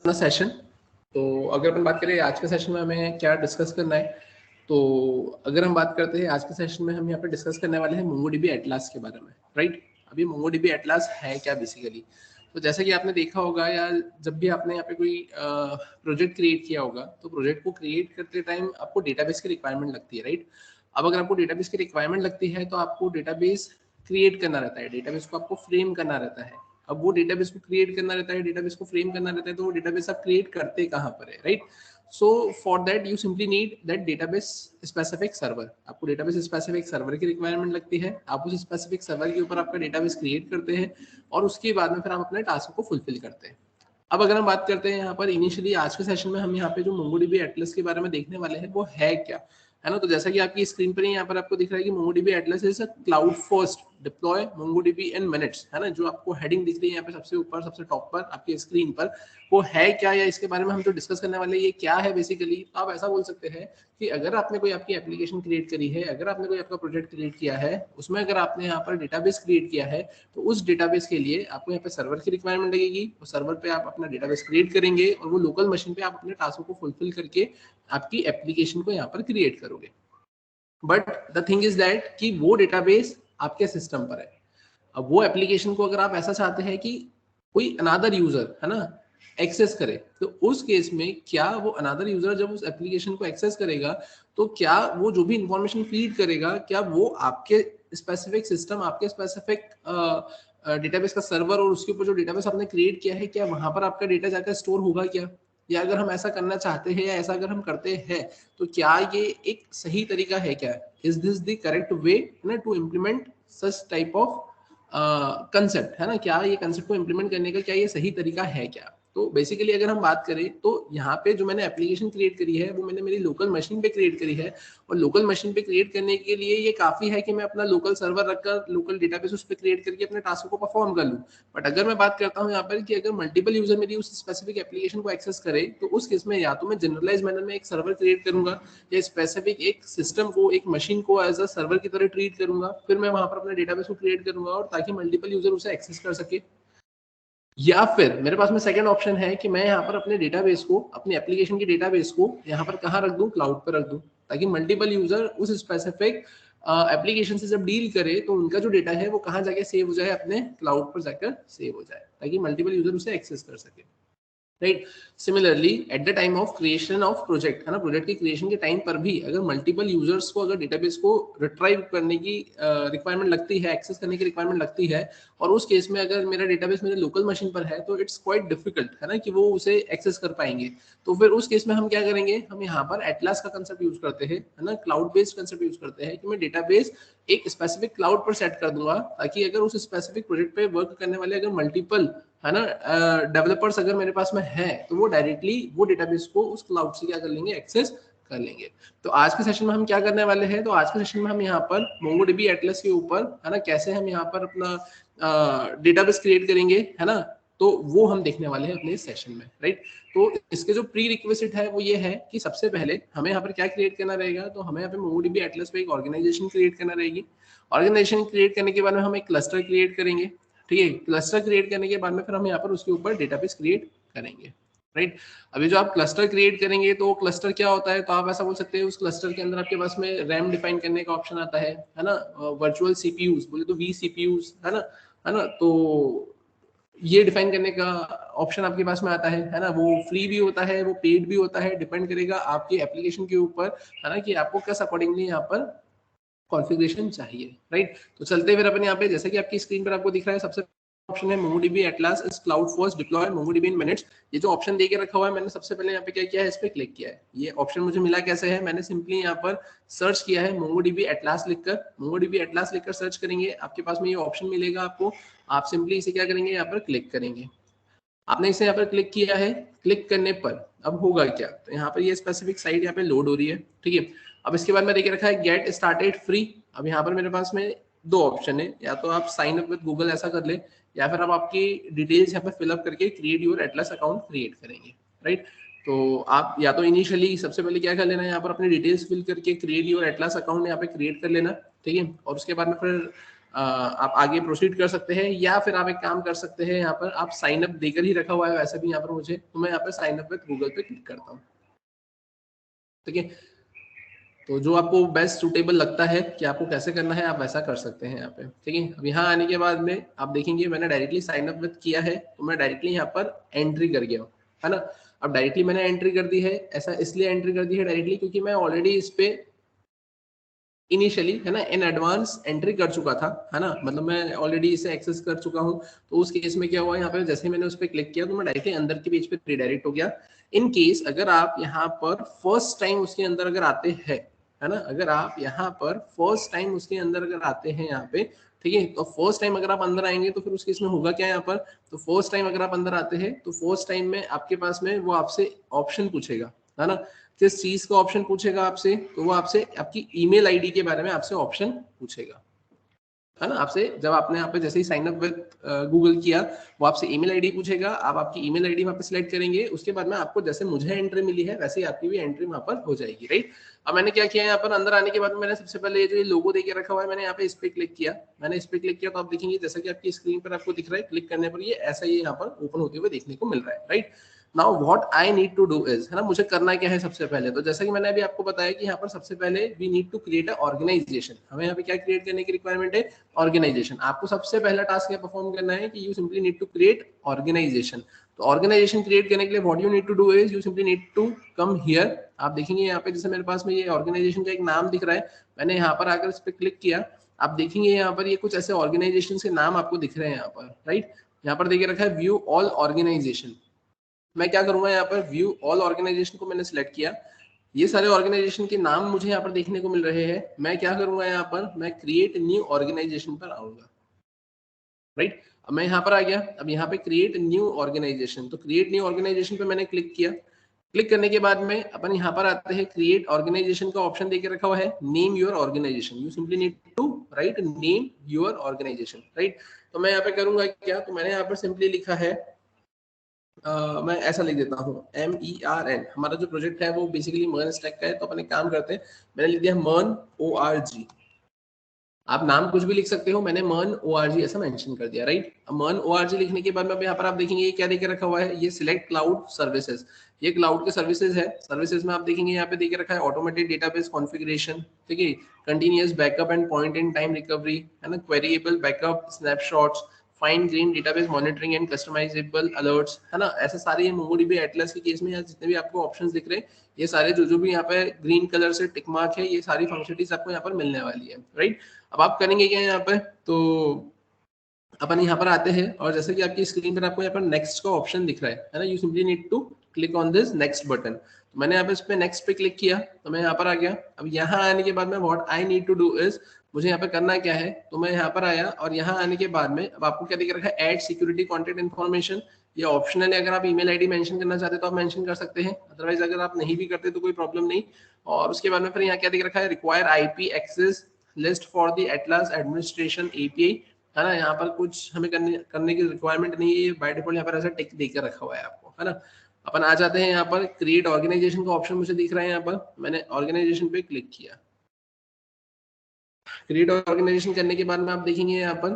अपना सेशन। तो अगर अपन बात करें आज के सेशन में हमें क्या डिस्कस करना है, तो अगर हम बात करते हैं आज के सेशन में हम यहाँ पे डिस्कस करने वाले हैं मोंगोडीबी एटलास के बारे में, राइट। अभी मोंगोडीबी एटलास है क्या बेसिकली, तो जैसा कि आपने देखा होगा या जब भी आपने यहाँ पे कोई प्रोजेक्ट क्रिएट किया होगा, तो प्रोजेक्ट को क्रिएट करते टाइम आपको डेटाबेस की रिक्वायरमेंट लगती है, राइट। अब अगर आपको डेटाबेस की रिक्वायरमेंट लगती है तो आपको डेटाबेस क्रिएट करना रहता है, डेटाबेस को आपको फ्रेम करना रहता है। अब वो डेटाबेस को क्रिएट करना रहता है, डेटाबेस को फ्रेम करना रहता है, तो वो डेटाबेस आप क्रिएट करते कहाँ पर है, right. So for that you simply need that database specific server. आपको डेटाबेस स्पेसिफिक सर्वर की रिक्वायरमेंट लगती है, आप उस स्पेसिफिक सर्वर के ऊपर आपका डेटाबेस क्रिएट करते हैं और उसके बाद में फिर आप अपने टास्क को फुलफिल करते हैं। अब अगर हम बात करते हैं यहाँ पर इनिशियली आज के सेशन में हम यहाँ पे जो मोंगोडीबी एटलस के बारे में देखने वाले हैं वो है क्या, है ना। तो जैसा कि आपकी स्क्रीन पर ही यहाँ पर आपको दिख रहा है कि MongoDB Atlas is a cloud first deploy MongoDB in minutes, है ना। जो आपको हेडिंग दिख रही है यहाँ पे सबसे ऊपर सबसे टॉप पर आपकी स्क्रीन पर, वो है क्या या इसके बारे में हम जो डिस्कस करने वाले हैं ये क्या है बेसिकली। तो आप ऐसा बोल सकते हैं कि अगर आपने कोई आपकी एप्लीकेशन क्रिएट करी है, अगर आपने कोई आपका प्रोजेक्ट क्रिएट किया है, उसमें अगर आपने यहाँ पर डेटाबेस क्रिएट किया है, तो उस डेटाबेस के लिए आपको यहाँ पे सर्वर की रिक्वायरमेंट लगेगी। और सर्वर पे आप अपना डेटाबेस क्रिएट करेंगे और वो लोकल मशीन पे आप अपने टास्क को फुलफिल करके आपकी एप्लीकेशन को यहाँ पर क्रिएट करोगे। But the thing is that कि वो डेटाबेस आपके सिस्टम पर है। अब वो एप्लीकेशन को अगर आप ऐसा चाहते हैं कि कोई अनादर यूजर, है ना, एक्सेस करे, तो उस केस में क्या वो अनादर यूजर जब उस एप्लीकेशन को एक्सेस करेगा, तो क्या वो जो भी इंफॉर्मेशन फीड करेगा, क्या वो आपके स्पेसिफिक सिस्टम, आपके स्पेसिफिक डेटाबेस का सर्वर और उसके ऊपर जो डेटाबेस आपने क्रिएट किया है, क्या वहां पर आपका डेटा जाकर स्टोर होगा क्या? या अगर हम ऐसा करना चाहते हैं या ऐसा अगर हम करते हैं, तो क्या ये एक सही तरीका है क्या? Is this the correct way ना to implement such type of concept, है ना। क्या ये कंसेप्ट को इम्प्लीमेंट करने का क्या ये सही तरीका है क्या? तो बेसिकली अगर हम बात करें तो यहाँ पे जो मैंने एप्लीकेशन क्रिएट करी है वो मैंने मेरी लोकल मशीन पे क्रिएट करी है। और लोकल मशीन पे क्रिएट करने के लिए ये काफी है कि मैं अपना लोकल सर्वर रखकर लोकल डेटाबेस उस पर क्रिएट करके अपने टास्क को परफॉर्म कर लूँ। बट अगर मैं बात करता हूँ यहाँ पर कि अगर मल्टीपल यूजर मेरी उस स्पेसिफिक एप्लीकेशन को एक्सेस करे, तो उस केस में या तो मैं जनरलाइज मैनर में एक सर्वर क्रिएट करूंगा या स्पेसिफिक एक सिस्टम को, एक मशीन को एज अ सर्वर की तरह ट्रीट करूंगा, फिर मैं वहां पर अपने डेटाबेस को क्रिएट करूंगा और ताकि मल्टीपल यूजर उसे एक्सेस कर सके। या फिर मेरे पास में सेकंड ऑप्शन है कि मैं यहाँ पर अपने डेटाबेस को, अपनी एप्लीकेशन की डेटाबेस को यहाँ पर कहाँ रख दूं, क्लाउड पर रख दूं, ताकि मल्टीपल यूजर उस स्पेसिफिक एप्लीकेशन से जब डील करे तो उनका जो डेटा है वो कहाँ जाके सेव हो जाए, अपने क्लाउड पर जाकर सेव हो जाए, ताकि मल्टीपल यूजर उसे एक्सेस कर सके, right. Similarly at the time of creation of project, है ना, प्रोजेक्ट के क्रिएशन के टाइम पर भी अगर मल्टीपल यूजर्स को अगर डेटाबेस को रिट्राइव करने की रिक्वायरमेंट लगती है, एक्सेस करने की रिक्वायरमेंट लगती है, और उस केस में अगर मेरा डेटाबेस मेरे लोकल मशीन पर है, तो इट्स क्वाइट डिफिकल्ट, है ना, कि वो उसे एक्सेस कर पाएंगे। तो फिर उस केस में हम क्या करेंगे, हम यहाँ पर एटलास का कंसेप्ट यूज करते हैं, है ना, क्लाउड बेस्ड कंसेप्ट यूज करते हैं कि मैं डेटाबेस एक स्पेसिफिक क्लाउड पर सेट कर दूंगा, ताकि अगर उस स्पेसिफिक प्रोजेक्ट पे वर्क करने वाले अगर मल्टीपल, है ना, डेवलपर्स अगर मेरे पास में है, तो वो डायरेक्टली वो डेटाबेस को उस क्लाउड से क्या कर लेंगे, एक्सेस कर लेंगे। तो आज के सेशन में हम क्या करने वाले हैं, तो आज के सेशन में हम यहाँ पर मोंगोडीबी एटलस के ऊपर, है ना, कैसे हम यहाँ पर अपना डेटाबेस क्रिएट करेंगे, है ना, तो वो हम देखने वाले हैं अपने सेशन में, राइट। तो इसके जो प्री रिक्विजिट है वो ये है कि सबसे पहले हमें यहाँ पर क्या क्रिएट करना रहेगा, तो हमें यहाँ पे मोंगोडीबी एटलस पे एक ऑर्गेनाइजेशन क्रिएट करना रहेगी। ऑर्गेनाइजेशन क्रिएट करने के बाद में हम एक क्लस्टर क्रिएट करेंगे, ठीक है। क्लस्टर क्रिएट करने के बाद में फिर हम यहाँ पर उसके ऊपर डेटाबेस क्रिएट करेंगे, राइट। अभी जो आप क्लस्टर क्रिएट करेंगे तो क्लस्टर क्या होता है, तो आप ऐसा बोल सकते हैं उस क्लस्टर के अंदर आपके पास में रैम डिफाइन करने का ऑप्शन आता है ना, वर्चुअल सीपीयूज बोले तो वी सीपीयूज, है ना, तो ये डिफाइन करने का ऑप्शन आपके पास में आता है ना। वो फ्री भी होता है, वो पेड भी होता है, डिपेंड करेगा आपकी एप्लीकेशन के ऊपर, है ना, कि आपको किस अकॉर्डिंगली यहाँ पर कॉन्फ़िगरेशन चाहिए, राइट। तो चलते फिर अपन यहाँ पे, जैसे कि आपकी स्क्रीन पर आपको दिख रहा है, सबसे ऑप्शन है MongoDB atlas is cloud first deploy MongoDB in minutes. ये जो ऑप्शन देके रखा हुआ है, मैंने सबसे पहले यहाँ पे क्या किया है, इस पे क्लिक किया है। ये ऑप्शन मुझे मिला कैसे है, मैंने सिंपली यहाँ पर सर्च किया है मोंगोडीबी एटलास लिखकर, मोंगोडीबी एटलास लिखकर सर्च करेंगे, आपके पास में ये ऑप्शन मिलेगा आपको। आप सिंपली इसे क्या करेंगे, यहाँ पर क्लिक करेंगे। आपने इसे यहाँ पर क्लिक किया है, क्लिक करने पर अब होगा क्या, तो यहाँ पर ये स्पेसिफिक साइट यहाँ पे लोड हो रही है, ठीक है। अब इसके बाद में देखे रखा है गेट स्टार्टेड फ्री। अब यहाँ पर मेरे पास में दो ऑप्शन है, या तो आप साइन अप विद गूगल ऐसा कर ले, या फिर आप आपकी डिटेल्स यहाँ पे फिलअप करके create your Atlas account create करेंगे, राइट। तो आप या तो इनिशियली सबसे पहले क्या कर लेना है, यहाँ पर अपनी डिटेल्स फिल करके क्रिएट योर एटलस अकाउंट यहाँ पे क्रिएट कर लेना, ठीक है। और उसके बाद में फिर आप आगे प्रोसीड कर सकते हैं, या फिर आप एक काम कर सकते हैं, यहाँ पर आप साइन अप देकर ही रखा हुआ है वैसे भी यहाँ पर मुझे, तो मैं यहाँ पर साइन अप विद गूगल पे क्लिक करता हूँ। ठीक है, तो जो आपको बेस्ट सूटेबल लगता है कि आपको कैसे करना है, आप वैसा कर सकते हैं यहाँ पे। ठीक है, अब यहाँ आने के बाद में आप देखेंगे मैंने डायरेक्टली साइन अप विद किया है, तो मैं डायरेक्टली यहाँ पर एंट्री कर गया हूँ, है ना। अब डायरेक्टली मैंने एंट्री कर दी है, ऐसा इसलिए एंट्री कर दी है डायरेक्टली क्योंकि मैं ऑलरेडी इस पे इनिशियली, है ना, इन एडवांस एंट्री कर चुका था, है ना, मतलब मैं ऑलरेडी इसे एक्सेस कर चुका हूँ। तो उस केस में क्या हुआ, यहाँ पे जैसे ही मैंने उस पर क्लिक किया तो मैं डायरेक्टली अंदर के पेज पे रिडायरेक्ट हो गया। इन केस अगर आप यहाँ पर फर्स्ट टाइम उसके अंदर अगर आते हैं, है ना, अगर आप यहाँ पर फर्स्ट टाइम उसके अंदर अगर आते हैं यहाँ पे, ठीक है, तो फर्स्ट टाइम अगर आप अंदर आएंगे तो फिर उस केस में होगा क्या यहाँ पर, तो फर्स्ट टाइम अगर आप अंदर आते हैं तो फर्स्ट टाइम में आपके पास में वो आपसे ऑप्शन पूछेगा, है ना। किस चीज का ऑप्शन पूछेगा आपसे, तो वो आपसे आपकी ईमेल आईडी के बारे में आपसे ऑप्शन पूछेगा, है ना। आपसे जब आपने यहाँ पे जैसे ही साइन अप विद गूगल किया, वो आपसे ईमेल आईडी पूछेगा, आप आपकी ईमेल आईडी वहाँ पे सिलेक्ट करेंगे, उसके बाद में आपको जैसे मुझे एंट्री मिली है वैसे ही आपकी भी एंट्री वहाँ पर हो जाएगी, राइट। अब मैंने क्या किया, यहाँ पर अंदर आने के बाद मैंने सबसे पहले ये जो लोगो देके रखा हुआ है, मैंने यहाँ पे इस पे क्लिक किया, मैंने इस पे क्लिक किया तो आप देखेंगे जैसा कि आपकी स्क्रीन पर आपको दिख रहा है, क्लिक करने पर ये ऐसा ही यहाँ पर ओपन होते हुए देखने को मिल रहा है, right. Now what I need to do is, है ना, मुझे करना क्या है सबसे पहले, तो जैसा कि मैंने अभी आपको बताया कि यहाँ पर सबसे पहले we need to create a organisation, हमें यहाँ पे क्या क्रिएट करने की रिक्वायरमेंट है, ऑर्गेनाइजेशन। आपको सबसे पहला टास्क क्या परफॉर्म करना है कि you simply need to create organisation. तो ऑर्गेनाइजेशन क्रिएट करने के लिए what you need to do is you simply need to come here. आप देखेंगे यहाँ पे जैसे मेरे पास में ये ऑर्गेनाइजेशन का एक नाम दिख रहा है, मैंने यहाँ पर आकर इस पर क्लिक किया, आप देखेंगे यहाँ पर ये कुछ ऐसे ऑर्गेनाइजेशन के नाम आपको दिख रहे हैं यहाँ पर, राइट। यहाँ पर देखिए रखा है व्यू ऑल ऑर्गेनाइजेशन। मैं क्या करूंगा, यहाँ पर व्यू ऑल ऑर्गेनाइजेशन को मैंने सिलेक्ट किया, ये सारे ऑर्गेनाइजेशन के नाम मुझे यहाँ पर देखने को मिल रहे हैं। मैं क्या करूंगा, यहाँ पर मैं क्रिएट न्यू ऑर्गेनाइजेशन पर आऊंगा, राइट। अब मैं यहाँ पर आ गया, अब यहाँ पे क्रिएट न्यू ऑर्गेनाइजेशन, तो क्रिएट न्यू ऑर्गेनाइजेशन पे मैंने क्लिक किया। क्लिक करने के बाद में अपन यहाँ पर आते हैं, क्रिएट ऑर्गेनाइजेशन का ऑप्शन देके रखा हुआ है, name your organisation, you simply need to write name your organisation, right. तो मैं यहाँ पे करूंगा क्या, तो मैंने यहाँ पर सिंपली लिखा है, मैं ऐसा लिख देता हूँ MERN, हमारा जो प्रोजेक्ट है वो बेसिकली मर्न स्टैक का है, तो अपन एक काम करते हैं, मैंने लिख दिया मर्न ORG। आप नाम कुछ भी लिख सकते हो, मैंने मर्न ORG ऐसा मेंशन कर दिया, राइट। अब मर्न ORG लिखने के बाद में यहाँ पर आप देखेंगे ये क्या देके रखा हुआ है, ये सिलेक्ट क्लाउड सर्विसेज, ये क्लाउड के सर्विसेज है। सर्विसेज में आप देखेंगे यहाँ पे देके रखा है ऑटोमेटेड डेटाबेस कॉन्फ़िगरेशन, ठीक है, continuous backup and point in time recovery, है ना, queryable backup snapshots, fine grain database monitoring and customisable alerts, है ना। ऐसे सारे ये मोंगोडीबी एटलस के केस में यहाँ जितने भी आपको ऑप्शंस दिख रहे हैं, ये सारे जो भी यहाँ पे ग्रीन कलर से टिक मार्क है, ये सारी फंक्शनलिटीज आपको यहाँ पर मिलने वाली है, राइट। अब आप करेंगे क्या यहाँ पे, तो अपन यहाँ पर आते हैं और जैसे कि आपकी स्क्रीन पर आपको यहाँ पर नेक्स्ट का ऑप्शन दिख रहा है ना, you simply need to click on this next button. तो मैंने यहाँ पे इस पे नेक्स्ट पे क्लिक किया, तो मैं यहाँ पर आ गया। अब यहाँ आने के बाद में what I need to do is, मुझे यहाँ पे करना क्या है, तो मैं यहाँ पर आया और यहाँ आने के बाद में अब आपको क्या दिख रखा है, ऐड सिक्योरिटी कॉन्टेक्ट इन्फॉर्मेशन। ये ऑप्शनल है, अगर आप ईमेल आईडी मेंशन करना चाहते हो तो आप मेंशन कर सकते हैं, अदरवाइज अगर आप नहीं भी करते तो कोई प्रॉब्लम नहीं। और उसके बाद में फिर यहाँ क्या दिख रखा है, require IP access list for the Atlas administration API, है ना। यहाँ पर कुछ हमें करने की रिक्वायरमेंट नहीं है, बाय डिफॉल्ट यहाँ पर ऐसा टिक देकर रखा हुआ है आपको, है ना। अपन आ जाते हैं यहाँ पर, क्रिएट ऑर्गेनाइजेशन का ऑप्शन मुझे दिख रहा है, यहाँ पर मैंने ऑर्गेनाइजेशन पे क्लिक किया। क्रिएट ऑर्गेनाइजेशन करने के बाद में आप देखेंगे यहाँ पर,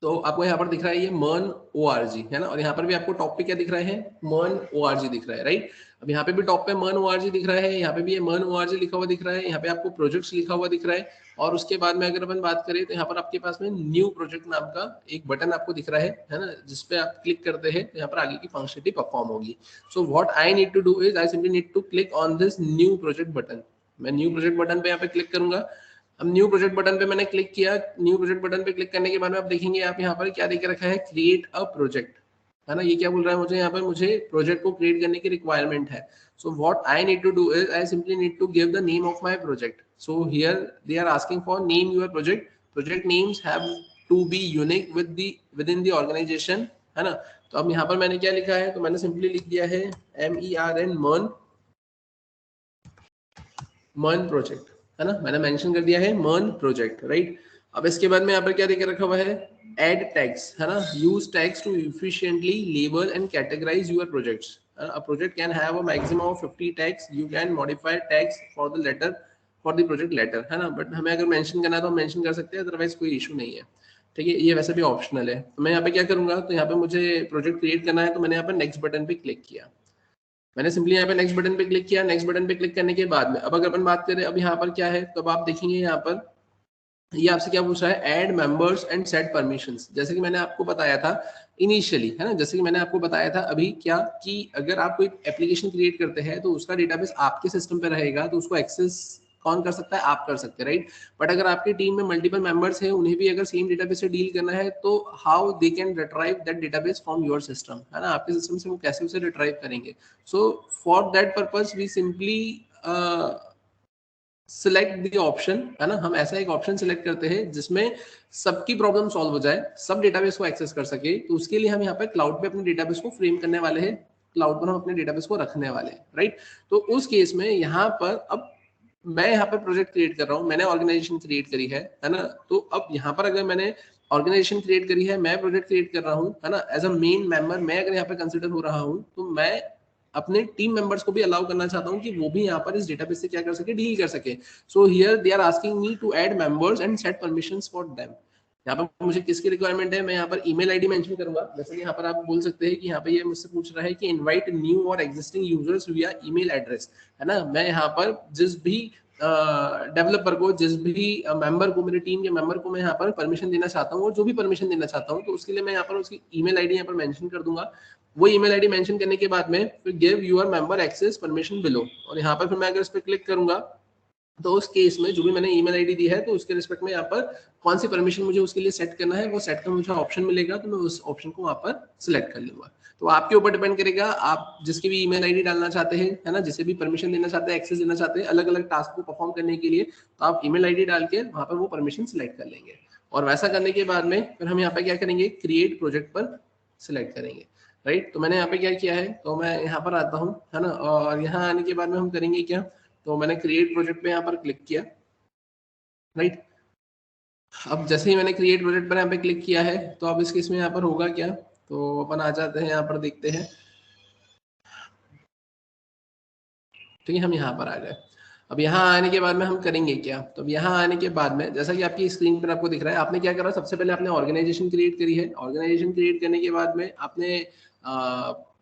तो आपको यहाँ पर दिख रहा है ये मर्न ORG, है ना, और यहाँ पर भी आपको टॉप पे क्या दिख रहा है, मर्न ORG दिख रहा है, राइट। अब यहाँ पे भी टॉप पे मर्न ORG दिख रहा है, यहाँ पे भी ये मर्न ORG लिखा हुआ दिख रहा है, यहाँ पे आपको प्रोजेक्ट्स लिखा हुआ दिख रहा है। और उसके बाद में अगर अपन बात करें तो यहाँ पर आपके पास में न्यू प्रोजेक्ट नाम का एक बटन आपको दिख रहा है ना, जिसपे आप क्लिक करते हैं तो यहाँ पर आगे की फंक्शनलिटी परफॉर्म होगी। So what I need to do is I simply need to click on this new project button. मैं न्यू प्रोजेक्ट बटन पे यहाँ पे क्लिक करूंगा। अब न्यू प्रोजेक्ट बटन पे मैंने क्लिक किया, न्यू प्रोजेक्ट बटन पे क्लिक करने के बाद में आप देखेंगे आप यहाँ पर क्या देख रखा है, क्रिएट अ प्रोजेक्ट, है ना। ये क्या बोल रहा है मुझे, यहाँ पर मुझे प्रोजेक्ट को क्रिएट करने की रिक्वायरमेंट है। So what I need to do is I simply need to give the name of my project. So here they are asking for name your project, project names have to be unique within the organisation, है ना। तो अब यहाँ पर मैंने क्या लिखा है, तो मैंने सिंपली लिख दिया है MERN मर्न प्रोजेक्ट, है ना, मैंने मेंशन कर दिया है मर्न प्रोजेक्ट, राइट। अब इसके बाद में यहाँ पर क्या देकर रखा हुआ है, ऐड टैग्स, है ना, use tags to efficiently label and categorise your projects. A project can have a maximum of 50 tags. You can modify tags for the letter for the project letter, है ना, बट हमें अगर mention करना है तो हम मेंशन कर सकते हैं, अदरवाइज कोई इशू नहीं है, ठीक है। ये वैसे भी ऑप्शनल है। तो मैं यहाँ पे क्या करूंगा, तो यहाँ पे मुझे प्रोजेक्ट क्रिएट करना है, तो मैंने यहाँ पे नेक्स्ट बटन पे क्लिक किया। मैंने सिंपली यहाँ पे नेक्स्ट बटन पे क्लिक किया। नेक्स्ट बटन पे क्लिक करने के बाद में अब अगर अपन बात करें अब यहाँ पर क्या है, तो अब आप देखेंगे यहाँ पर ये आपसे क्या पूछ रहा है, add members and set permissions. जैसे कि मैंने आपको बताया था इनिशियली, है ना, जैसे कि मैंने आपको बताया था अभी क्या कि अगर आप कोई एप्लीकेशन क्रिएट करते हैं तो उसका डेटाबेस आपके सिस्टम पे रहेगा, तो उसको एक्सेस कौन कर सकता है, आप कर सकते हैं, राइट। बट अगर आपकी टीम में मल्टीपल मेंबर्स हैं, उन्हें भी अगर सेम डेटाबेस से डील करना है, तो how they can retrieve that database from your system, है ना, आपके सिस्टम से वो कैसे उसे रिट्राइव करेंगे। So for that purpose we simply select the option, है ना, हम ऐसा एक ऑप्शन सिलेक्ट करते हैं जिसमें सबकी प्रॉब्लम सॉल्व हो जाए, सब डेटाबेस को एक्सेस कर सके। तो उसके लिए हम यहाँ पे क्लाउड पे अपने डेटाबेस को फ्रेम करने वाले हैं, क्लाउड पर हम अपने डेटाबेस को रखने वाले हैं, राइट। तो उस केस में यहाँ पर अब मैं यहाँ पे प्रोजेक्ट क्रिएट कर रहा हूँ, मैंने ऑर्गेनाइजेशन क्रिएट करी है ना। तो अब यहाँ पर अगर मैंने ऑर्गेनाइजेशन क्रिएट करी है, मैं प्रोजेक्ट क्रिएट कर रहा हूँ, है ना, एज अ मेन मेंबर मैं अगर यहाँ पे कंसिडर हो रहा हूँ, तो मैं अपने टीम मेंबर्स को भी अलाउ करना चाहता हूं कि वो भी यहाँ पर इस डेटाबेस से क्या कर सके, डील कर सके। So here they are asking me to add members and set permissions for them. यहाँ पर मुझे किसकी रिक्वायरमेंट है, मैं यहाँ पर ईमेल आईडी मेंशन करूंगा। जैसे कि यहाँ पर आप बोल सकते हैं कि यहाँ पे ये मुझसे पूछ रहा है कि इनवाइट न्यू और एग्जिस्टिंग यूजर्स विया ईमेल एड्रेस, है ना। मैं यहाँ पर जिस भी डेवलपर को, जिस भी मेंबर को, मेरी टीम के मेंबर को मैं यहाँ पर परमिशन देना चाहता हूँ, और जो भी परमिशन देना चाहता हूँ, तो उसके लिए मैं यहाँ पर उसकी ईमेल आईडी यहाँ पर मेंशन कर दूंगा। वो ईमेल आईडी मेंशन करने के बाद में फिर give your member access permission below, और यहाँ पर फिर मैं अगर इस पर क्लिक करूंगा, तो उस केस में जो भी मैंने ईमेल आईडी दी है, तो उसके रिस्पेक्ट में यहाँ पर कौन सी परमिशन मुझे उसके लिए सेट करना है, वो सेट का मुझे ऑप्शन मिलेगा, तो मैं उस ऑप्शन को वहाँ पर सिलेक्ट कर लूंगा। तो आपके ऊपर डिपेंड करेगा, आप जिसकी भी ईमेल आईडी डालना चाहते हैं, है ना, जिसे भी परमिशन देना चाहते हैं, एक्सेस देना चाहते हैं अलग अलग टास्क को परफॉर्म करने के लिए, तो आप ईमेल आईडी डाल के वहाँ पर वो परमिशन सिलेक्ट कर लेंगे। और वैसा करने के बाद में फिर हम यहाँ पे क्या करेंगे, क्रिएट प्रोजेक्ट पर सिलेक्ट करेंगे, राइट। तो मैंने यहाँ पे क्या किया है, तो मैं यहाँ पर आता हूँ, है ना, और यहाँ आने के बाद में हम करेंगे क्या, तो मैंने क्रिएट प्रोजेक्ट पे यहाँ पर क्लिक किया, राइट। अब जैसे ही मैंने क्रिएट प्रोजेक्ट पर यहाँ पे क्लिक किया है, तो अब इस केस में यहाँ पर होगा क्या, तो अपन आ जाते हैं यहाँ पर, देखते हैं, ठीक है, हम यहाँ पर आ गए। अब यहाँ आने के बाद में हम करेंगे क्या, तो अब यहाँ आने के बाद में जैसा कि आपकी स्क्रीन पर आपको दिख रहा है, आपने क्या करा, सबसे पहले आपने ऑर्गेनाइजेशन क्रिएट करी है। ऑर्गेनाइजेशन क्रिएट करने के बाद में आपने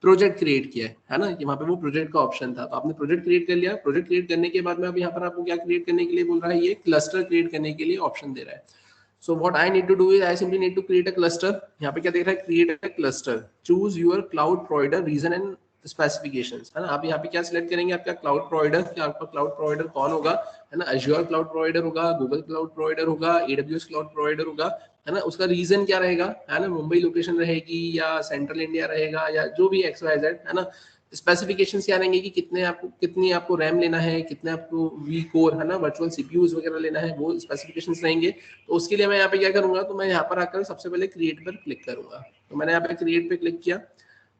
प्रोजेक्ट क्रिएट किया है ना, कि वहाँ पे वो प्रोजेक्ट का ऑप्शन था, तो आपने प्रोजेक्ट क्रिएट कर लिया। प्रोजेक्ट क्रिएट करने के बाद में अब यहाँ पर आपको क्या क्रिएट करने के लिए बोल रहा है, ये क्लस्टर क्रिएट करने के लिए ऑप्शन दे रहा है। So what I need to do is I simply need to create a cluster. यहाँ पे क्या देख रहा है, create a cluster. Choose your cloud provider, reason and specifications, है ना। आप यहाँ पे क्या सिलेक्ट करेंगे, आपका क्लाउड प्रोवाइडर, क्या आपका क्लाउड प्रोवाइडर कौन होगा, है ना, Azure क्लाउड प्रोवाइडर होगा, गूगल क्लाउड प्रोवाइडर होगा, AWS क्लाउड प्रोवाइडर होगा, है ना। उसका रीजन क्या रहेगा, है ना, मुंबई लोकेशन रहेगी या सेंट्रल इंडिया रहेगा या जो भी XYZ, है ना। स्पेसिफिकेशंस क्या रहेंगे कि कितनी आपको रैम लेना है, कितने आपको वी कोर, है ना, वर्चुअल सीपीयूज वगैरह लेना है, वो स्पेसिफिकेशंस रहेंगे। तो उसके लिए मैं यहाँ पे क्या करूंगा, तो मैं यहाँ पर आकर सबसे पहले क्रिएट पर क्लिक करूंगा। तो मैंने यहाँ पे क्रिएट पे क्लिक किया।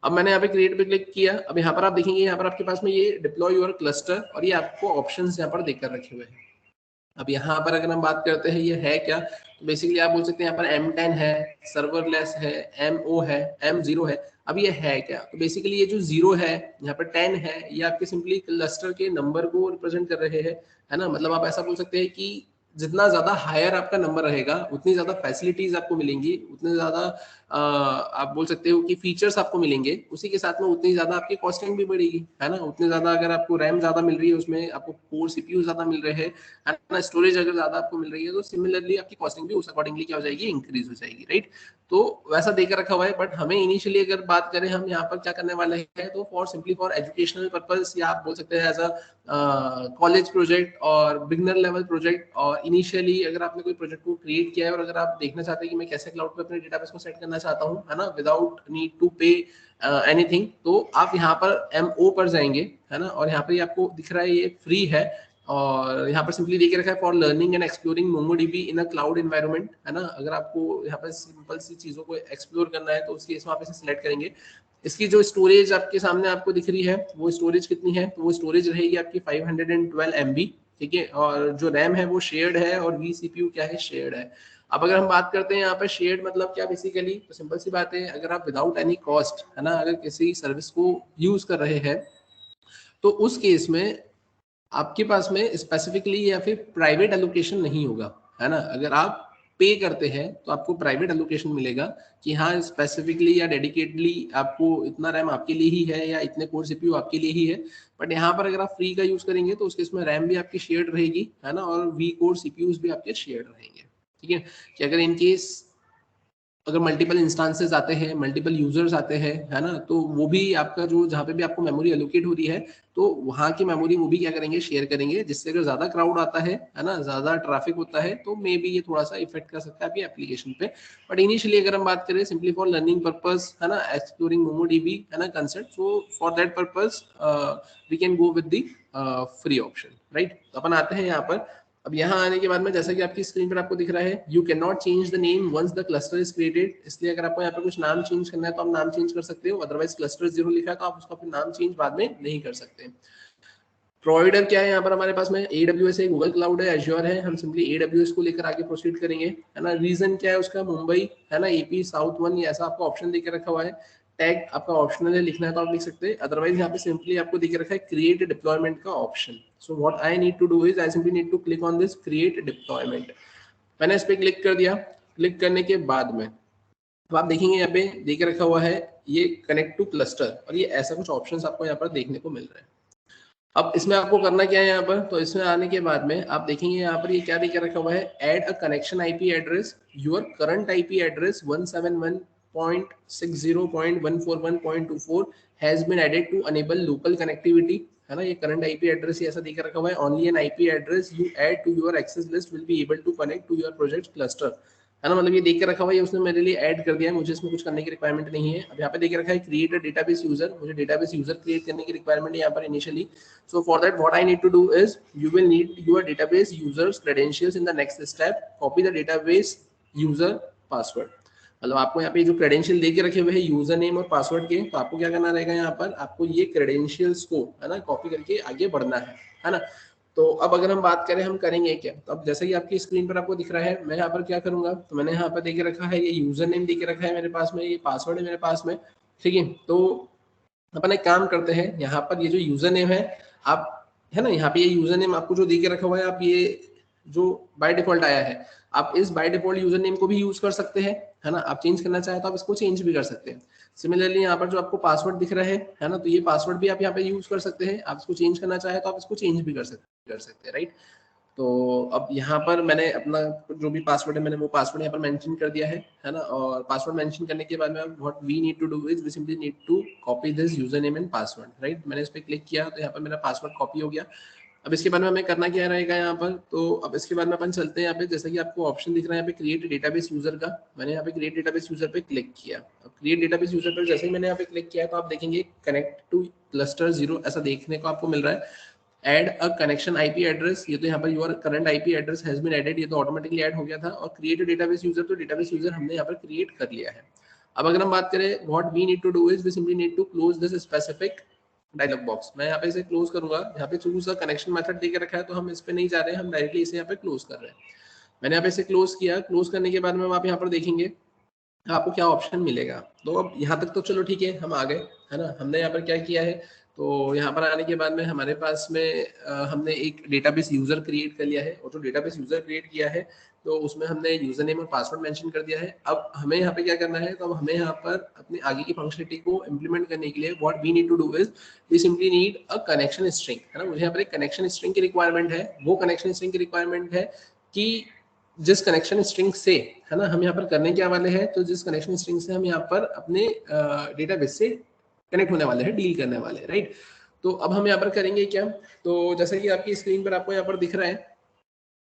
अब मैंने यहाँ पे क्रिएट पे क्लिक किया। अब यहाँ पर आप देखेंगे, यहाँ पर आपके पास में ये डिप्लॉय योर क्लस्टर, और ये आपको ऑप्शंस यहाँ पर देकर रखे हुए हैं। अब यहाँ पर अगर हम बात करते हैं ये है क्या, तो बेसिकली आप बोल सकते हैं यहाँ पर M10 है, सर्वरलेस है, MO है, M0 है। अब ये है क्या, तो बेसिकली ये जो 0 है, यहाँ पर 10 है, ये आपके सिंपली क्लस्टर के नंबर को रिप्रेजेंट कर रहे हैं, है ना। मतलब आप ऐसा बोल सकते हैं कि जितना ज्यादा हायर आपका नंबर रहेगा, उतनी ज्यादा फैसिलिटीज आपको मिलेंगी, उतने ज्यादा आप बोल सकते हो कि फीचर्स आपको मिलेंगे, उसी के साथ में उतनी ज्यादा आपकी कॉस्टिंग भी बढ़ेगी, है ना। उतने ज्यादा अगर आपको रैम ज्यादा मिल रही है, उसमें आपको कोर सीपीयू ज्यादा मिल रहे हैं, है ना, स्टोरेज अगर ज्यादा आपको मिल रही है, तो सिमिलरली आपकी कॉस्टिंग भी उस अकॉर्डिंगली क्या हो जाएगी, इंक्रीज हो जाएगी, राइट। तो वैसा देकर रखा हुआ है। बट हमें इनिशियली अगर बात करें, हम यहाँ पर क्या करने वाले हैं, तो for simply for educational purpose, या आप बोल सकते हैं एज अ कॉलेज प्रोजेक्ट और बिगनर लेवल प्रोजेक्ट, और इनिशियली अगर आपने कोई प्रोजेक्ट को क्रिएट किया है और अगर आप देखना चाहते हैं कि मैं कैसे क्लाउड पे अपने डेटाबेस को सेट करना चाहता हूँ, है ना, without need to pay anything, तो आप यहाँ पर MO पर जाएंगे, है ना, और यहाँ पे आपको दिख रहा है ये फ्री है, और यहाँ पर सिंपली देके रखा है for learning and exploring MongoDB in a cloud environment, है ना। अगर आपको यहाँ पर सिंपल सी चीजों को एक्सप्लोर करना है, तो उसकी इसमें आप इसे सिलेक्ट करेंगे। इसकी जो स्टोरेज आपके सामने आपको दिख रही है, वो स्टोरेज कितनी है, तो वो स्टोरेज रहेगी आपकी 512 MB, ठीक है। और जो रैम है वो शेयर्ड है, और वी CPU क्या है, शेयर्ड है। अब अगर हम बात करते हैं यहाँ पर शेयर्ड मतलब क्या, बेसिकली तो सिंपल सी बात है, अगर आप विदाउट एनी कॉस्ट, है ना, अगर किसी सर्विस को यूज कर रहे हैं, तो उस केस में आपके पास में स्पेसिफिकली या फिर प्राइवेट एलोकेशन नहीं होगा, है ना। अगर आप पे करते हैं तो आपको प्राइवेट एलोकेशन मिलेगा कि हाँ स्पेसिफिकली या डेडिकेटली आपको इतना रैम आपके लिए ही है या इतने कोर सीपीयू आपके लिए ही है। बट यहाँ पर अगर आप फ्री का यूज करेंगे तो उसके इसमें रैम भी आपकी शेयर्ड रहेगी, है ना, और वी कोर सीपीयूज भी आपके शेयर्ड रहेंगे। ठीक है, कि अगर इन केस अगर मल्टीपल इंस्टांसेस आते हैं, मल्टीपल यूजर्स आते हैं, है ना, तो वो भी आपका जो जहाँ पे भी आपको मेमोरी एलोकेट हो रही है तो वहाँ की मेमोरी वो भी क्या करेंगे, शेयर करेंगे, जिससे अगर ज्यादा क्राउड आता है ना, ज्यादा ट्रैफिक होता है तो मे बी ये थोड़ा सा इफेक्ट कर सकता है आपकी एप्लीकेशन पे। बट इनिशियली अगर हम बात करें सिंपली फॉर लर्निंग पर्पस, है ना, एक्सप्लोरिंग मोमोडीबी, है ना, concept, so for that purpose we can go with the free option, right. तो अपन आते हैं यहाँ पर। अब यहाँ आने के बाद में जैसा कि आपकी स्क्रीन पर आपको दिख रहा है, you can not change the name once the cluster is created. इसलिए अगर आपको यहाँ पे कुछ नाम चेंज करना है तो आप नाम चेंज कर सकते हो, अदरवाइज क्लस्टर 0 लिखा है तो आप उसका फिर नाम चेंज बाद में नहीं कर सकते। प्रोवाइडर क्या है यहाँ पर हमारे पास में, AWS है, गूगल क्लाउड है, एज्योर है। हम सिंपली AWS को लेकर आगे प्रोसीड करेंगे, है ना। रीजन क्या है उसका, मुंबई, है ना, AP साउथ 1, ये ऐसा आपको ऑप्शन देकर रखा हुआ है। टैग आपका ऑप्शनल है, लिखना है तो आप लिख सकते हैं, अदरवाइज यहाँ पे सिंपली आपको देकर रखा है क्रिएट डिप्लॉयमेंट का option. So what I need to do is I simply need to click on this create deployment. मैंने इस पे क्लिक कर दिया। क्लिक करने के बाद में तो आप देखेंगे यहाँ पे देके रखा हुआ है ये कनेक्ट टू क्लस्टर, और ये ऐसा कुछ ऑप्शंस आपको यहाँ पर देखने को मिल रहा है। अब इसमें आपको करना क्या है यहाँ पर, तो इसमें आने के बाद में आप देखेंगे यहाँ पर ये क्या देके रखा हुआ है, add a connection IP address, your current IP address 171.60.141.24 has been added to enable local connectivity, है ना। ये करंट आईपी एड्रेस ऐसा देके रखा हुआ है, only an IP address you add to your access list will be able to connect to your project cluster, है ना। मतलब ये देख के रखा हुआ है, उसने मेरे लिए ऐड कर दिया है, मुझे इसमें कुछ करने की रिक्वायरमेंट नहीं है। अब यहाँ पे देख के रखा है क्रिएट अ डेटाबेस यूजर, मुझे डेटाबेस यूजर क्रिएट करने की रिक्वायरमेंट है यहाँ पर initially. So for that, what I need to do is you will need your database users credentials in the next step. Copy the database user password. मतलब आपको यहाँ पे जो क्रेडेंशियल दे के रखे हुए हैं यूजर नेम और पासवर्ड के, तो आपको क्या करना रहेगा यहाँ पर, आपको ये क्रेडेंशियल्स को, है ना, कॉपी करके आगे बढ़ना है ना। तो अब अगर हम बात करें हम करेंगे क्या, तो अब जैसा कि आपकी स्क्रीन पर आपको दिख रहा है, मैं यहाँ पर क्या करूंगा, तो मैंने यहाँ पर देके रखा है ये यूजर नेम देके रखा है मेरे पास में, ये पासवर्ड है मेरे पास में, ठीक है। तो अपन एक काम करते हैं, यहाँ पर ये जो यूजर नेम है आप, है ना, यहाँ पे ये यूजर नेम आपको जो देके रखा हुआ है, आप ये जो बाय डिफॉल्ट आया है, आप इस बाय डिफॉल्ट यूजर नेम को भी यूज कर सकते हैं, है ना। आप चेंज करना चाहे तो आप इसको चेंज भी कर सकते हैं। सिमिलरली यहाँ पर जो आपको पासवर्ड दिख रहा है ना, तो ये पासवर्ड भी आप यहाँ पे यूज कर सकते हैं, आप इसको चेंज करना चाहे तो आप इसको चेंज भी कर सकते हैं, राइट। तो अब यहाँ पर मैंने अपना जो भी पासवर्ड है मैंने वो पासवर्ड यहाँ पर मेंशन कर दिया है ना। और पासवर्ड मेंशन करने के बाद में what we need to do is we simply need to copy this user name and password, right. मैंने इस पर क्लिक किया तो यहाँ पर मेरा पासवर्ड कॉपी हो गया। अब इसके बाद में हमें करना क्या रहेगा यहाँ पर, तो अब इसके बाद में अपन चलते हैं यहाँ पे, जैसा कि आपको ऑप्शन दिख रहा है यहाँ पे क्रिएट डेटाबेस यूजर का, मैंने यहाँ पे क्रिएट डेटाबेस यूजर पे क्लिक किया। अब क्रिएट डेटाबेस यूजर पर जैसे ही मैंने यहाँ पे क्लिक किया तो आप देखेंगे कनेक्ट टू क्लस्टर 0 ऐसा देखने को आपको मिल रहा है। Add a connection IP address, ये तो यहाँ पर your current IP address has been added, ये तो ऑटोमेटिकली ऐड हो गया था। और क्रिएट डेटाबेस यूजर, तो डेटाबेस यूजर हमने यहाँ पर क्रिएट कर लिया है। अब अगर हम बात करें what we need to do is we simply need to close this specific dialog box. मैं यहाँ पे इसे क्लोज करूंगा, यहाँ पे चूज अ कनेक्शन मेथड देके रखा है तो हम इस पे नहीं जा रहे हैं, हम डायरेक्टली इसे यहाँ पे क्लोज कर रहे हैं। मैंने यहाँ पे इसे क्लोज किया। क्लोज करने के बाद में आप यहाँ पर देखेंगे आपको क्या ऑप्शन मिलेगा। तो अब यहाँ तक तो चलो ठीक है, हम आ गए, है ना। हमने यहाँ पर क्या किया है, तो यहाँ पर आने के बाद में हमारे पास में हमने एक डेटाबेस यूजर क्रिएट कर लिया है, और जो डेटाबेस यूजर क्रिएट किया है तो उसमें हमने यूजर नेम और पासवर्ड मेंशन कर दिया है। अब हमें यहाँ पे क्या करना है, तो अब हमें यहाँ पर अपनी आगे की फंक्शनलिटी को इम्प्लीमेंट करने के लिए what we need to do is we simply need a connection string, है ना। मुझे यहाँ पर एक कनेक्शन स्ट्रिंग की रिक्वायरमेंट है। वो कनेक्शन स्ट्रिंग की रिक्वायरमेंट है कि जिस कनेक्शन स्ट्रिंग से, है ना, हम यहाँ पर करने क्या वाले हैं, तो जिस कनेक्शन स्ट्रिंग से हम यहाँ पर अपने डेटाबेस से कनेक्ट होने वाले हैं, डील करने वाले हैं, राइट। तो अब हम यहाँ पर करेंगे क्या, तो जैसा कि आपकी स्क्रीन पर आपको यहाँ पर दिख रहा है,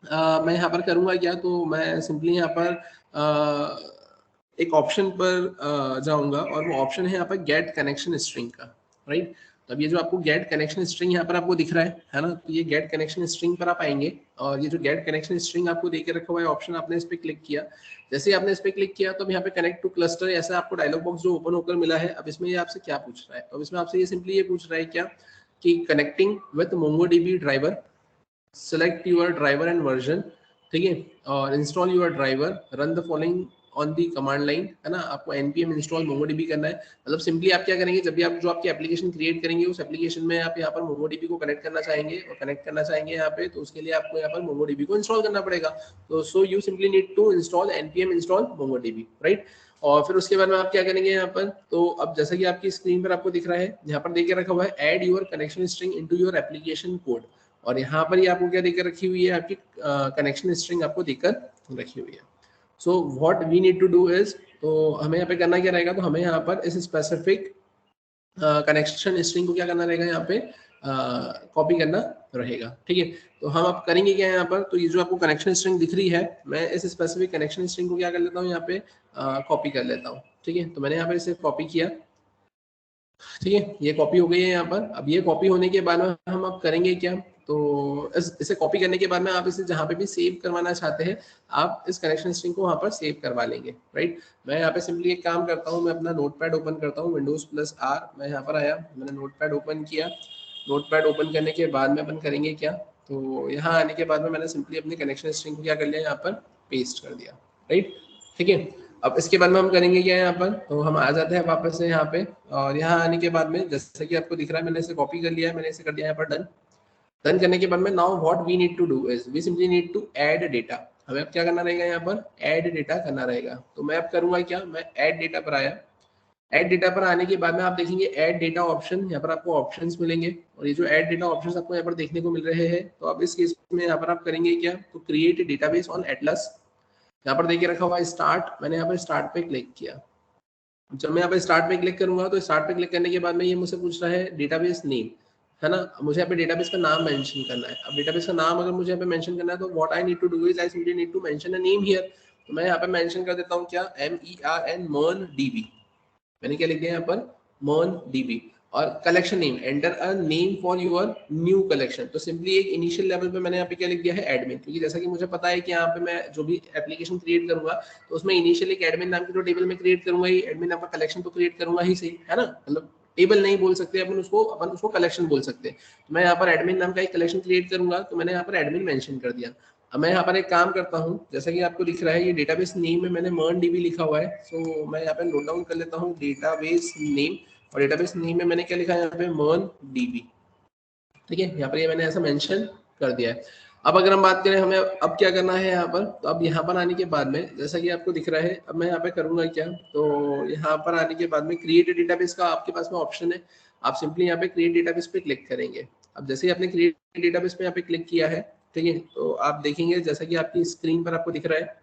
मैं यहाँ पर करूँगा क्या, तो मैं सिंपली यहाँ पर एक ऑप्शन पर जाऊँगा, और वो ऑप्शन है यहाँ पर गेट कनेक्शन स्ट्रिंग का, राइट। तो अब ये जो आपको गेट कनेक्शन स्ट्रिंग यहाँ पर आपको दिख रहा है ना, तो ये गेट कनेक्शन स्ट्रिंग पर आप आएंगे, और ये जो गेट कनेक्शन स्ट्रिंग आपको देके रखा हुआ है ऑप्शन, आपने इस पर क्लिक किया। जैसे ही आपने इस पर क्लिक किया तो अब यहाँ पे कनेक्ट टू क्लस्टर ऐसा आपको डायलॉग बॉक्स जो ओपन होकर मिला है। अब इसमें ये आपसे क्या पूछ रहा है, तो अब इसमें आपसे ये सिंपली ये पूछ रहा है क्या, कि connecting with MongoDB driver, select your driver and version, ठीक है, और install your driver, run the following on the command line, है ना, आपको npm इंस्टॉल mongodb करना है। मतलब सिंपली आप क्या करेंगे, जब भी आप जो आपकी एप्लीकेशन क्रिएट करेंगे उस एप्लीकेशन में आप यहाँ पर mongodb को कनेक्ट करना चाहेंगे और कनेक्ट करना चाहेंगे यहाँ पे, तो उसके लिए आपको यहाँ पर mongodb को इंस्टॉल करना पड़ेगा। तो so you simply need to install npm install mongodb, right. और फिर उसके बाद में आप क्या करेंगे यहाँ पर, तो अब जैसा कि आपकी स्क्रीन पर आपको दिख रहा है, यहाँ पर देके रखा हुआ है add your connection string into your application code, और यहाँ पर ये आपको क्या देकर रखी हुई है, आपकी कनेक्शन स्ट्रिंग आपको देकर रखी हुई है। So what we need to do is, तो हमें यहाँ पे करना क्या रहेगा, तो हमें यहाँ पर इस स्पेसिफिक कनेक्शन स्ट्रिंग को क्या करना रहेगा, यहाँ पे कॉपी करना रहेगा, ठीक है। तो हम अब करेंगे क्या यहाँ पर, तो ये जो आपको कनेक्शन स्ट्रिंग दिख रही है, मैं इस स्पेसिफिक कनेक्शन स्ट्रिंग को क्या कर लेता हूँ, यहाँ पे कॉपी कर लेता हूँ, ठीक है। तो मैंने यहाँ पे इसे कॉपी किया, ठीक है, ये कॉपी हो गई है यहाँ पर। अब ये कॉपी होने के बाद में हम अब करेंगे क्या, तो इसे कॉपी करने के बाद में आप इसे जहाँ पे भी सेव करवाना चाहते हैं, आप इस कनेक्शन स्ट्रिंग को वहाँ पर सेव करवा लेंगे, राइट। मैं यहाँ पे सिंपली एक काम करता हूँ, मैं अपना नोटपैड ओपन करता हूँ, Windows+R, मैं यहाँ पर आया, मैंने नोटपैड ओपन किया। नोटपैड ओपन करने के बाद में अपन करेंगे क्या, तो यहाँ आने के बाद में मैंने सिंपली अपने कनेक्शन स्ट्रिंग को क्या कर लिया, यहाँ पर पेस्ट कर दिया, राइट, ठीक है। अब इसके बाद में हम करेंगे क्या यहाँ पर, तो हम आ जाते हैं वापस से यहाँ पे, और यहाँ आने के बाद में जैसे कि आपको दिख रहा है, मैंने इसे कॉपी कर लिया है, मैंने इसे कर दिया यहाँ पर डन। डन करने के बाद में now what we need to do is we simply need to add data. हमें अब क्या करना रहेगा, यहाँ पर ऐड डेटा करना रहेगा। तो मैं अब करूंगा क्या, मैं ऐड डेटा पर आया। ऐड डेटा पर आने के बाद में आप देखेंगे ऐड डेटा ऑप्शन, यहाँ पर आपको ऑप्शंस मिलेंगे, और ये जो ऐड डेटा ऑप्शंस आपको यहाँ पर देखने को मिल रहे हैं, तो अब इस केस में यहाँ पर आप करेंगे क्या, तो क्रिएट डेटाबेस ऑन एटलस, यहाँ पर देखिए रखा हुआ है स्टार्ट, मैंने यहाँ पर स्टार्ट पे क्लिक किया। जब मैं यहाँ पे स्टार्ट पे क्लिक करूंगा, तो स्टार्ट पे क्लिक करने के बाद में ये मुझसे पूछ रहा है डेटाबेस नेम, है ना, मुझे यहाँ पे डेटाबेस का नाम मेंशन करना है। अब डेटाबेस का नाम अगर मुझे यहाँ पे मेंशन करना है, तो what I need to do is I simply need to mention a name here. तो मैं यहाँ पे मेंशन कर देता हूँ क्या, MERN मैंने क्या लिख दिया यहाँ पर, MONDB। और collection name, enter a name for your new collection. तो सिंपली एक इनिशियल लेवल पे मैंने यहाँ पे क्या लिख दिया है, एडमिन, क्योंकि जैसा कि मुझे पता है कि यहाँ पे मैं जो भी एप्लीकेशन क्रिएट करूंगा, तो उसमें इनिशियल एक एडमिन नाम की जो टेबल में क्रिएट करूंगा, ही एडमिन नाम का कलेक्शन तो क्रिएट करूंगा ही सही, है ना, मतलब टेबल नहीं बोल सकते अपन उसको कलेक्शन बोल सकते हैं। तो मैं यहाँ पर एडमिन नाम का एक कलेक्शन क्रिएट करूंगा, तो मैंने यहाँ पर एडमिन मेंशन कर दिया। अब मैं यहाँ पर एक काम करता हूँ, जैसा कि आपको दिख रहा है, ये डेटाबेस नेम में मैंने MONDB लिखा हुआ है, सो मैं यहाँ पे नोट डाउन कर लेता हूँ डेटाबेस नेम, और डेटाबेस नेम में मैंने क्या लिखा है यहाँ पे, MONDB, ठीक है। यहाँ पर ये मैंने ऐसा मेंशन कर दिया है। अब अगर हम बात करें हमें अब क्या करना है यहाँ पर, तो अब यहाँ पर आने के बाद में जैसा कि आपको दिख रहा है, अब मैं यहाँ पे करूंगा क्या, तो यहाँ पर आने के बाद में क्रिएट डेटाबेस का आपके पास में ऑप्शन है, आप सिंपली यहाँ पे क्रिएट डेटाबेस पे क्लिक करेंगे। अब जैसे ही आपने क्रिएट डेटाबेस पे यहाँ पे क्लिक किया है, ठीक है, तो आप देखेंगे जैसा कि आपकी स्क्रीन पर आपको दिख रहा है,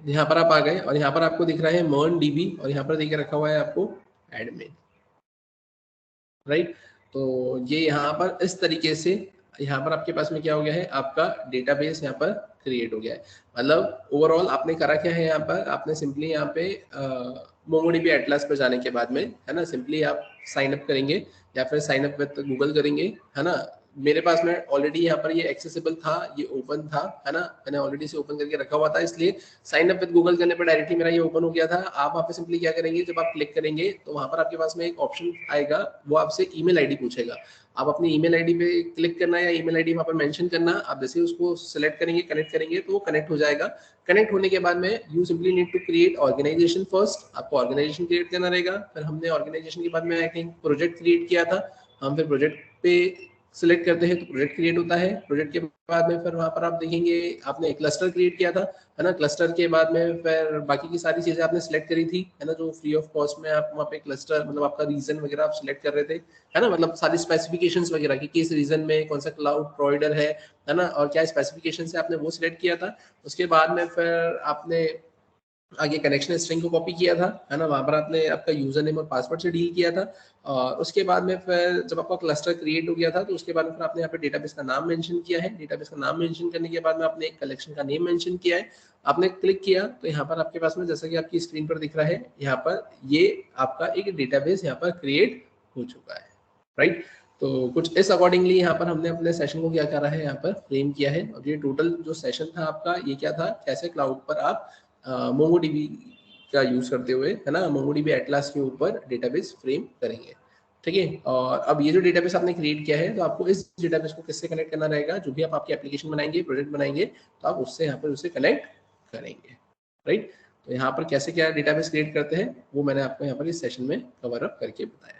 यहाँ पर आप आ गए और यहाँ पर आपको दिख रहा है MONDB, और यहाँ पर देख रखा हुआ है आपको एडमिन, राइट। तो ये यहाँ पर इस तरीके से यहाँ पर आपके पास में क्या हो गया है, आपका डेटाबेस यहाँ पर क्रिएट हो गया है। मतलब ओवरऑल आपने करा क्या है, यहाँ पर आपने सिंपली यहाँ पे MongoDB एटलस पर जाने के बाद में, है ना, सिंपली आप साइन अप करेंगे या फिर साइन अप विद गूगल करेंगे, है ना। मेरे पास में ऑलरेडी यहाँ पर ये एक्सेसिबल था, ये ओपन था, है ना, मैंने ऑलरेडी इसे ओपन करके रखा हुआ था, इसलिए साइन अप विद गूगल करने पर डायरेक्टली मेरा ये ओपन हो गया था। आप वहाँ पे सिंपली क्या करेंगे, जब आप क्लिक करेंगे तो वहाँ पर आपके पास में एक ऑप्शन आएगा, वो आपसे ईमेल आईडी पूछेगा, आप अपनी ईमेल आईडी पे क्लिक करना या ईमेल आईडी वहाँ पर मेंशन करना। आप जैसे उसको सेलेक्ट करेंगे, कनेक्ट करेंगे, तो वो कनेक्ट हो जाएगा। कनेक्ट होने के बाद में you simply need to create organisation first, आपको ऑर्गेनाइजेशन क्रिएट करना रहेगा। फिर हमने ऑर्गेनाइजेशन के बाद में आई थिंक प्रोजेक्ट क्रिएट किया था, हम फिर प्रोजेक्ट पे सिलेक्ट करते हैं तो प्रोजेक्ट क्रिएट होता है। प्रोजेक्ट के बाद में फिर वहाँ पर आप देखेंगे आपने एक क्लस्टर क्रिएट किया था, है ना। क्लस्टर के बाद में फिर बाकी की सारी चीजें आपने सिलेक्ट करी थी, है ना, जो फ्री ऑफ कॉस्ट में आप वहाँ पे क्लस्टर, मतलब आपका रीजन वगैरह आप सिलेक्ट कर रहे थे, है ना, मतलब सारी स्पेसिफिकेशंस वगैरह कि किस रीजन में कौन सा क्लाउड प्रोवाइडर है ना, और क्या स्पेसिफिकेशन से आपने वो सिलेक्ट किया था। उसके बाद में फिर आपने आगे कनेक्शन स्ट्रिंग को कॉपी किया था, है ना, वहां पर आपने आपका यूजर नेम और पासवर्ड से डील किया था। और उसके बाद में फिर जब आपका क्लस्टर क्रिएट हो गया था, तो उसके बाद में फिर आपने यहाँ पे डेटाबेस का नाम मेंशन किया है। डेटाबेस का नाम मेंशन करने के बाद में आपने एक कलेक्शन का नेम मेंशन किया है, आपने क्लिक किया, तो यहाँ पर आपके पास में जैसा कि आपकी स्क्रीन पर दिख रहा है, यहाँ पर ये आपका एक डेटाबेस यहाँ पर क्रिएट हो चुका है, राइट। तो कुछ इस अकॉर्डिंगली यहाँ पर हमने अपने सेशन को क्या करा है, यहाँ पर फ्रेम किया है। और ये टोटल जो सेशन था आपका, ये क्या था, कैसे क्लाउड पर आप MongoDB का यूज करते हुए, है ना, MongoDB एटलस के ऊपर डेटाबेस फ्रेम करेंगे। ठीक है। और अब ये जो डेटाबेस आपने क्रिएट किया है, तो आपको इस डेटाबेस को किससे कनेक्ट करना रहेगा, जो भी आप आपकी एप्लीकेशन बनाएंगे, प्रोजेक्ट बनाएंगे, तो आप उससे यहाँ पर उसे कनेक्ट करेंगे, राइट। तो यहाँ पर कैसे क्या डेटाबेस क्रिएट करते हैं वो मैंने आपको यहाँ पर इस सेशन में कवर अप करके बताया।